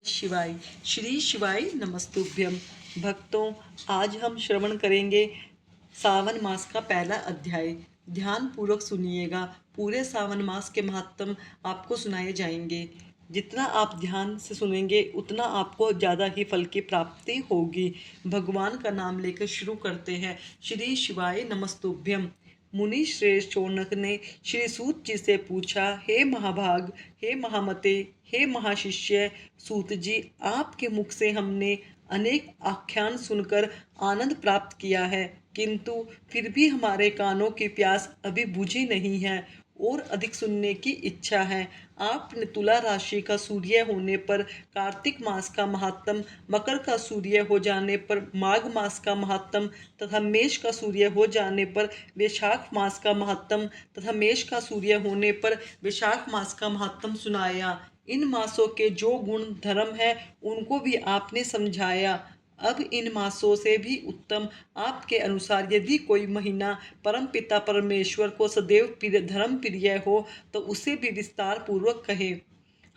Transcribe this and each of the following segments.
शिवाय श्री शिवाय नमस्तुभ्यम। भक्तों, आज हम श्रवण करेंगे सावन मास का पहला अध्याय। ध्यान पूर्वक सुनिएगा। पूरे सावन मास के महात्म आपको सुनाए जाएंगे। जितना आप ध्यान से सुनेंगे उतना आपको ज़्यादा ही फल की प्राप्ति होगी। भगवान का नाम लेकर शुरू करते हैं। श्री शिवाय नमस्तुभ्यम। मुनि श्रेष्ठ शौनक ने श्री सूत जी से पूछा, हे महाभाग, हे महामते, हे महाशिष्य सूत जी, आपके मुख से हमने अनेक आख्यान सुनकर आनंद प्राप्त किया है, किंतु फिर भी हमारे कानों की प्यास अभी बुझी नहीं है और अधिक सुनने की इच्छा है। आपने तुला राशि का सूर्य होने पर कार्तिक मास का महात्म, मकर का सूर्य हो जाने पर माघ मास का महात्म तथा मेष का सूर्य हो जाने पर वैशाख मास का महात्म तथा मेष का सूर्य होने पर वैशाख मास का महात्म सुनाया। इन मासों के जो गुण धर्म है उनको भी आपने समझाया। अब इन मासों से भी उत्तम आपके अनुसार यदि कोई महीना परमपिता परमेश्वर को सदैव धर्म प्रिय हो तो उसे भी विस्तार पूर्वक कहे।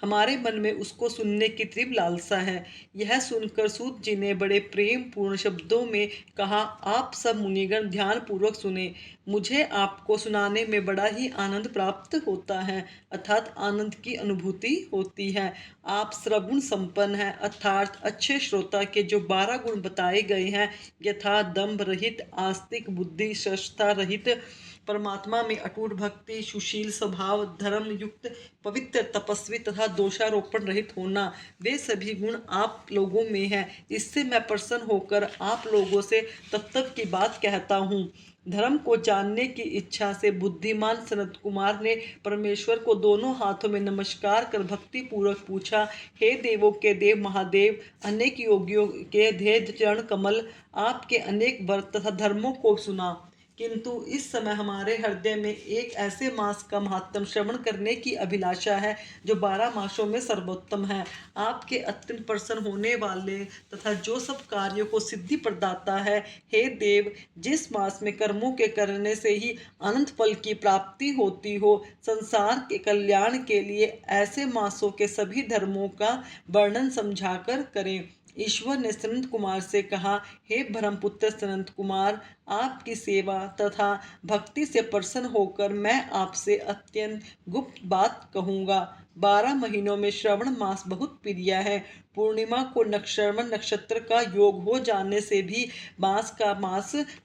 हमारे मन में उसको सुनने की तीव्र लालसा है। यह सुनकर सूत जी ने बड़े प्रेम पूर्ण शब्दों में कहा, आप सब मुनिगण ध्यान पूर्वक सुने। मुझे आपको सुनाने में बड़ा ही आनंद प्राप्त होता है, अर्थात आनंद की अनुभूति होती है। आप सर्वगुण संपन्न हैं, अर्थात अच्छे श्रोता के जो 12 गुण बताए गए हैं, यथा दंभ रहित, आस्तिक बुद्धि, श्रेष्ठता रहित, परमात्मा में अटूट भक्ति, सुशील स्वभाव, धर्म युक्त, पवित्र, तपस्वी तथा दोषारोपण रहित होना, वे सभी गुण आप लोगों में हैं। इससे मैं प्रसन्न होकर आप लोगों से तत्व की बात कहता हूँ। धर्म को जानने की इच्छा से बुद्धिमान सनत कुमार ने परमेश्वर को दोनों हाथों में नमस्कार कर भक्ति पूर्वक पूछा, हे देवों के देव महादेव, अनेक योगियों के ध्येय चरण कमल, आपके अनेक व्रत तथा धर्मों को सुना, किंतु इस समय हमारे हृदय में एक ऐसे मास का महात्म श्रवण करने की अभिलाषा है जो 12 मासों में सर्वोत्तम है, आपके अत्यंत प्रसन्न होने वाले तथा जो सब कार्यों को सिद्धि प्रदाता है। हे देव, जिस मास में कर्मों के करने से ही अनंत फल की प्राप्ति होती हो, संसार के कल्याण के लिए ऐसे मासों के सभी धर्मों का वर्णन समझाकर करें। ईश्वर ने सनत कुमार से कहा, हे ब्रह्मपुत्र सनत कुमार, आपकी सेवा तथा भक्ति से प्रसन्न होकर मैं आपसे अत्यंत गुप्त बात कहूँगा। 12 महीनों में श्रवण मास बहुत प्रिय है। पूर्णिमा को श्रवण नक्षत्र का योग हो जाने से भी मास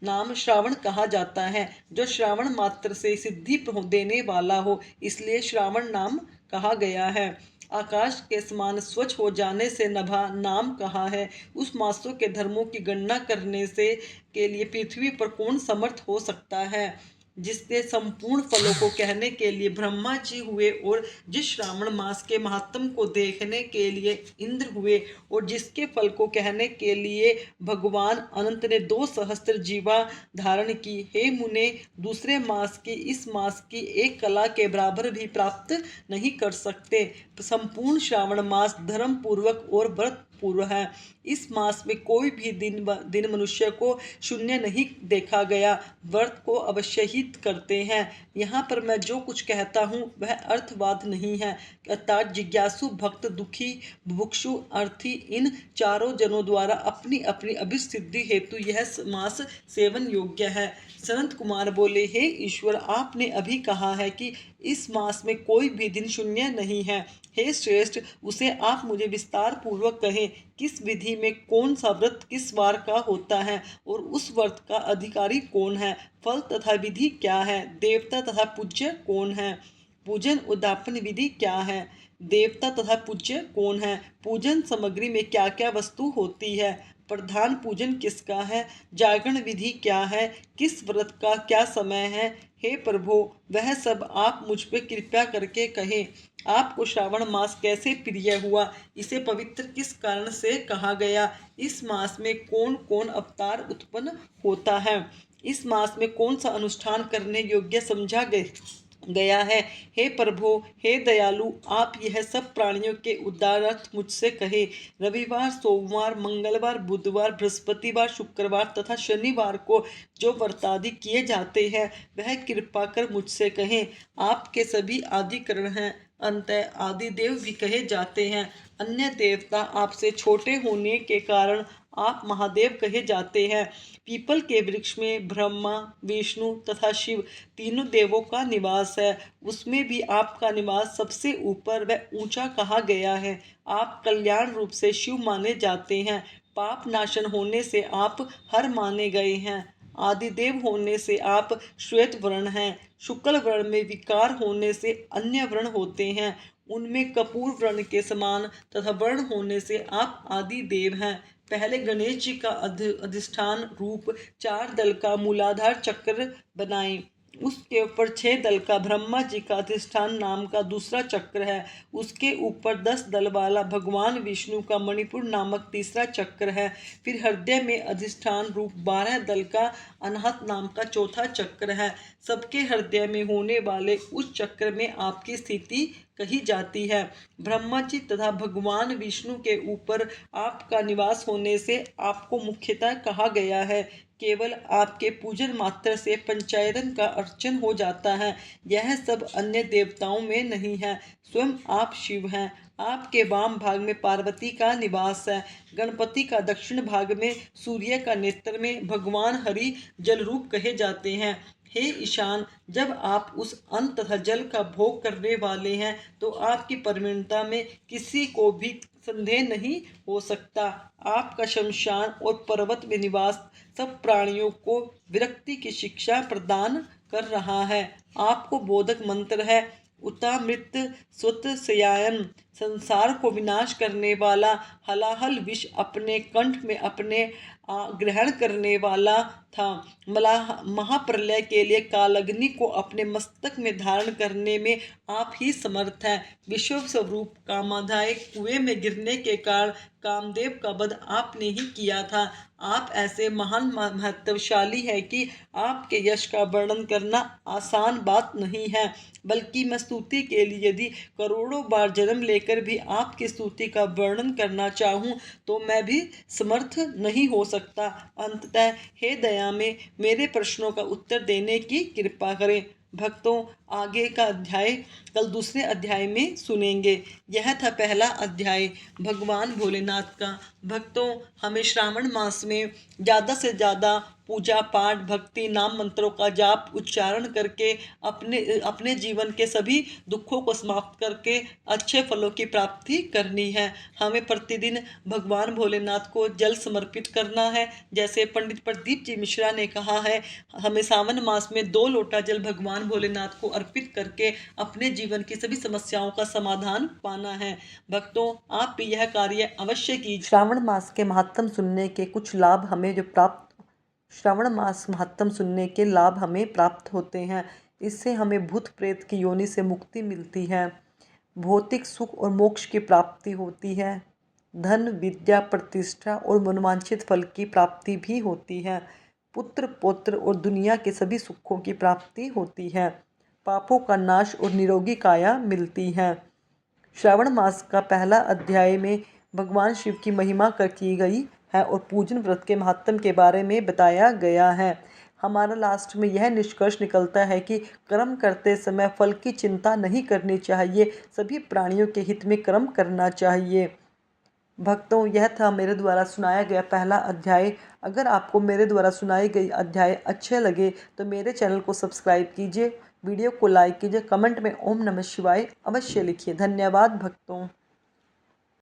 नाम श्रावण कहा जाता है, जो श्रावण मात्र से सिद्धि देने वाला हो, इसलिए श्रावण नाम कहा गया है। आकाश के समान स्वच्छ हो जाने से नभा नाम कहा है। उस मासों के धर्मों की गणना करने से के लिए पृथ्वी पर कौन समर्थ हो सकता है। जिससे संपूर्ण फलों को कहने के लिए ब्रह्मा जी हुए और जिस श्रावण मास के महात्म को देखने के लिए इंद्र हुए और जिसके फल को कहने के लिए भगवान अनंत ने 2 सहस्त्र जीवा धारण की। हे मुने, दूसरे मास की इस मास की एक कला के बराबर भी प्राप्त नहीं कर सकते। संपूर्ण श्रावण मास धर्म पूर्वक और व्रत पूर्व है। इस मास में कोई भी दिन मनुष्य को शून्य नहीं देखा गया। व्रत को अवश्य ही करते हैं। यहाँ पर मैं जो कुछ कहता हूँ वह अर्थवाद नहीं है, अर्थात जिज्ञासु, भक्त, दुखी, बुभुक्षु, अर्थी, इन चारों जनों द्वारा अपनी अपनी अभिसिद्धि हेतु यह मास सेवन योग्य है। सनत कुमार बोले, हे ईश्वर, आपने अभी कहा है कि इस मास में कोई भी दिन शून्य नहीं है। हे श्रेष्ठ, उसे आप मुझे विस्तार पूर्वक कहें। किस विधि में कौन सा व्रत किस वार का होता है और उस व्रत का अधिकारी कौन है? फल तथा विधि क्या है? देवता तथा पूज्य कौन है? पूजन उद्यापन विधि क्या है? देवता तथा पूज्य कौन है? पूजन सामग्री में क्या क्या वस्तु होती है? प्रधान पूजन किसका है? जागरण विधि क्या है? किस व्रत का क्या समय है? हे प्रभु, वह सब आप मुझ पर कृपया करके कहें। आपको श्रावण मास कैसे प्रिय हुआ? इसे पवित्र किस कारण से कहा गया? इस मास में कौन कौन अवतार उत्पन्न होता है? इस मास में कौन सा अनुष्ठान करने योग्य समझा गया है? हे प्रभु, हे दयालु, आप यह सब प्राणियों के उद्धारार्थ मुझसे कहे। रविवार, सोमवार, मंगलवार, बुधवार, बृहस्पतिवार, शुक्रवार तथा शनिवार को जो व्रतादि किए जाते हैं वह कृपा कर मुझसे कहें। आपके सभी आदिकरण हैं, अतः आदिदेव भी कहे जाते हैं। अन्य देवता आपसे छोटे होने के कारण आप महादेव कहे जाते हैं। पीपल के वृक्ष में ब्रह्मा, विष्णु तथा शिव तीनों देवों का निवास है। उसमें भी आपका निवास सबसे ऊपर व ऊंचा कहा गया है। आप कल्याण रूप से शिव माने जाते हैं। पाप नाशन होने से आप हर माने गए हैं। आदिदेव होने से आप श्वेत वर्ण हैं। शुक्ल वर्ण में विकार होने से अन्य वर्ण होते हैं। उनमें कपूर वर्ण के समान तथा वर्ण होने से आप आदि देव हैं। पहले गणेश जी का अधिष्ठान रूप 4 दल का मूलाधार चक्र बनाएं। उसके ऊपर 6 दल का ब्रह्मा जी का अधिष्ठान नाम का दूसरा चक्र है। उसके ऊपर 10 दल वाला भगवान विष्णु का मणिपुर नामक तीसरा चक्र है। फिर हृदय में अधिष्ठान रूप 12 दल का अनाहत नाम का चौथा चक्र है। सबके हृदय में होने वाले उस चक्र में आपकी स्थिति कही जाती है। ब्रह्मा जी तथा भगवान विष्णु के ऊपर आपका निवास होने से आपको मुख्यतः कहा गया है। केवल आपके पूजन मात्र से पंचायतन का अर्चन हो जाता है। यह सब अन्य देवताओं में नहीं है। स्वयं आप शिव हैं। आपके वाम भाग में पार्वती का निवास है। गणपति का दक्षिण भाग में, सूर्य का नेत्र में भगवान हरि जल रूप कहे जाते हैं। हे ईशान, जब आप उस अन्न तथा जल का भोग करने वाले हैं तो आपकी प्रवीणता में किसी को भी संदेह नहीं हो सकता। आपका शमशान और पर्वत में निवास सब प्राणियों को विरक्ति की शिक्षा प्रदान कर रहा है। आपको बोधक मंत्र है उतामृत सुत सयायन, संसार को विनाश करने वाला हलाहल विष अपने कंठ में अपने ग्रहण करने वाला था। महाप्रलय के लिए कालअग्नि को अपने मस्तक में धारण करने में आप ही समर्थ हैं। विश्व स्वरूप कामाधाय कुएं में गिरने के कारण कामदेव का वध आपने ही किया था। आप ऐसे महान महत्वशाली है कि आपके यश का वर्णन करना आसान बात नहीं है। बल्कि मैं स्तुति के लिए यदि करोड़ों बार जन्म लेकर भी आपकी स्तुति का वर्णन करना चाहूँ तो मैं भी समर्थ नहीं हो सकता। अंततः हे दया में मेरे प्रश्नों का उत्तर देने की कृपा करें। भक्तों, आगे का अध्याय कल दूसरे अध्याय में सुनेंगे। यह था पहला अध्याय भगवान भोलेनाथ का। भक्तों, हमें श्रावण मास में ज़्यादा से ज़्यादा पूजा पाठ भक्ति नाम मंत्रों का जाप उच्चारण करके अपने जीवन के सभी दुखों को समाप्त करके अच्छे फलों की प्राप्ति करनी है। हमें प्रतिदिन भगवान भोलेनाथ को जल समर्पित करना है। जैसे पंडित प्रदीप जी मिश्रा ने कहा है, हमें सावन मास में 2 लोटा जल भगवान भोलेनाथ को अर्पित करके अपने जीवन की सभी समस्याओं का समाधान पाना है। भक्तों, आप भी यह कार्य अवश्य कीजिए। श्रावण मास के महात्म सुनने के कुछ लाभ हमें श्रावण मास महात्म सुनने के लाभ हमें प्राप्त होते हैं। इससे हमें भूत प्रेत की योनि से मुक्ति मिलती है। भौतिक सुख और मोक्ष की प्राप्ति होती है। धन, विद्या, प्रतिष्ठा और मनोवांछित फल की प्राप्ति भी होती है। पुत्र, पौत्र और दुनिया के सभी सुखों की प्राप्ति होती है। पापों का नाश और निरोगी काया मिलती है। श्रावण मास का पहला अध्याय में भगवान शिव की महिमा की गई है और पूजन व्रत के महात्म के बारे में बताया गया है। हमारा लास्ट में यह निष्कर्ष निकलता है कि कर्म करते समय फल की चिंता नहीं करनी चाहिए। सभी प्राणियों के हित में कर्म करना चाहिए। भक्तों, यह था मेरे द्वारा सुनाया गया पहला अध्याय। अगर आपको मेरे द्वारा सुनाई गई अध्याय अच्छे लगे तो मेरे चैनल को सब्सक्राइब कीजिए, वीडियो को लाइक कीजिए, कमेंट में ओम नमः शिवाय अवश्य लिखिए। धन्यवाद भक्तों।